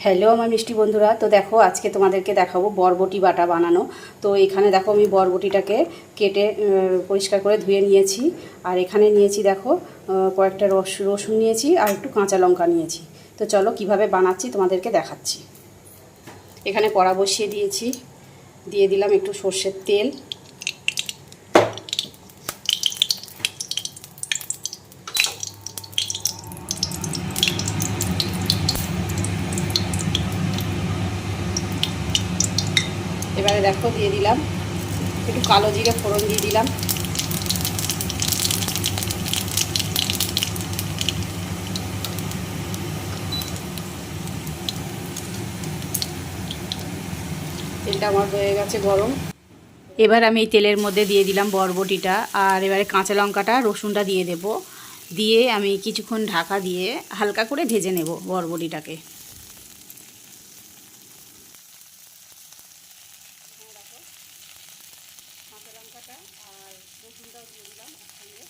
Hello আমার মিষ্টি বন্ধুরা, তো দেখো আজকে তোমাদেরকে দেখাবো বরবটি বাটা বানানো। তো এখানে দেখো আমি বরবটিটাকে কেটে পরিষ্কার করে ধুয়ে নিয়েছি। আর এখানে নিয়েছি দেখো কয়েকটা রসুন নিয়েছি আর একটু কাঁচা লঙ্কা নিয়েছি। তো চলো কিভাবে বানাচ্ছি তোমাদেরকে দেখাচ্ছি। এখানে কড়া বসিয়ে দিয়েছি, দিয়ে দিলাম একটু সর্ষের তেল। এবারে দেখো দিয়ে দিলাম একটু কালো জিরে ফোড়ন দিয়ে দিলাম। তেলটা আমার হয়ে গেছে গরম। এবার আমি এই তেলের মধ্যে দিয়ে দিলাম বরবটিটা, আর এবারে কাঁচা লঙ্কাটা রসুনটা দিয়ে দেব। দিয়ে আমি কিছুক্ষণ ঢাকা দিয়ে হালকা করে ভেজে নেব বরবটিটাকে। কাঁচা লঙ্কাটা আর রসুনটাও দিয়ে দিলাম একসঙ্গে।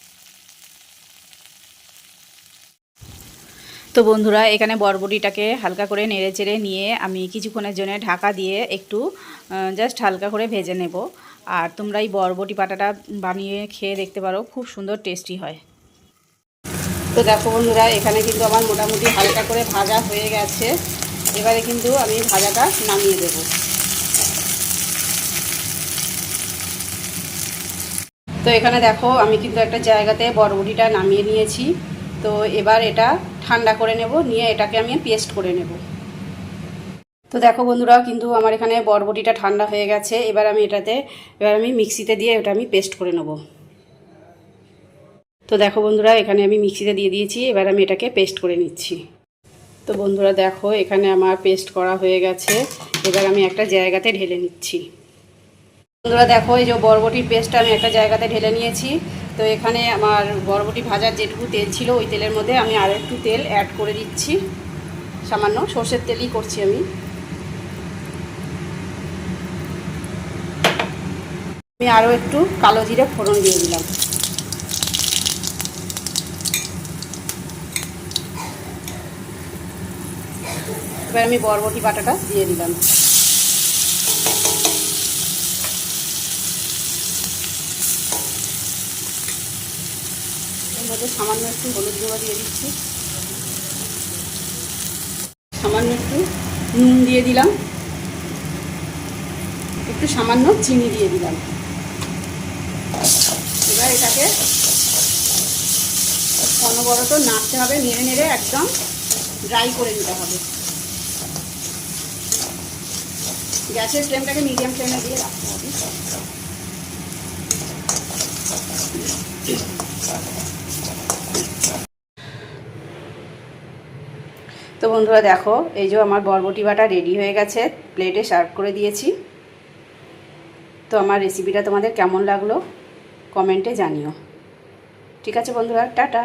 তো বন্ধুরা এখানে বরবটিটাকে হালকা করে নেড়ে চেড়ে নিয়ে আমি কিছুক্ষণের জন্য ঢাকা দিয়ে একটু জাস্ট হালকা করে ভেজে নেব। আর তোমরা এই বরবটি বাটাটা বানিয়ে খেয়ে দেখতে পারো, খুব সুন্দর টেস্টি হয়। তো দেখো বন্ধুরা এখানে কিন্তু আমার মোটামুটি হালকা করে ভাজা হয়ে গেছে। এবারে কিন্তু আমি ভাজাটা নামিয়ে দেব। তো এখানে দেখো আমি কিন্তু একটা জায়গাতে বরবটিটা নামিয়ে নিয়েছি। তো এবার এটা ঠান্ডা করে নেব, নিয়ে এটাকে আমি পেস্ট করে নেব। তো দেখো বন্ধুরা কিন্তু আমার এখানে বরবটিটা ঠান্ডা হয়ে গেছে। এবার আমি মিক্সিতে দিয়ে এটা আমি পেস্ট করে নেব। তো দেখো বন্ধুরা এখানে আমি মিক্সিতে দিয়ে দিয়েছি, এবার আমি এটাকে পেস্ট করে নিচ্ছি। তো বন্ধুরা দেখো এখানে আমার পেস্ট করা হয়ে গেছে। এবার আমি একটা জায়গাতে ঢেলে নিচ্ছি। বন্ধুরা দেখো এই যে বরবটির পেস্টটা আমি একটা জায়গাতে ঢেলে নিয়েছি। তো এখানে আমার বরবটি ভাজার যেটুকু তেল ছিল ওই তেলের মধ্যে আমি আরও একটু তেল অ্যাড করে দিচ্ছি। সামান্য সর্ষের তেলই করছি আমি। আরও একটু কালো জিরে ফোড়ন দিয়ে দিলাম। এবার আমি বরবটি বাটাটা দিয়ে দিলাম। এর মধ্যে সামান্য একটু হলুদ গুঁড়ো দিয়ে দিচ্ছি, সামান্য একটু নুন দিয়ে দিলাম, একটু সামান্য চিনি দিয়ে দিলাম। এবার এটাকে অনবরত নাড়তে হবে, নেড়ে নেড়ে একদম ড্রাই করে নিতে হবে। গ্যাসের ফ্লেমটাকে মিডিয়াম ফ্লেমে দিয়ে রাখতে হবে। তো বন্ধুরা দেখো এই যে আমার বরবটি বাটা রেডি হয়ে গেছে, প্লেটে সার্ভ করে দিয়েছি। তো আমার রেসিপিটা তোমাদের কেমন লাগলো কমেন্টে জানিও। ঠিক আছে বন্ধুরা, টাটা।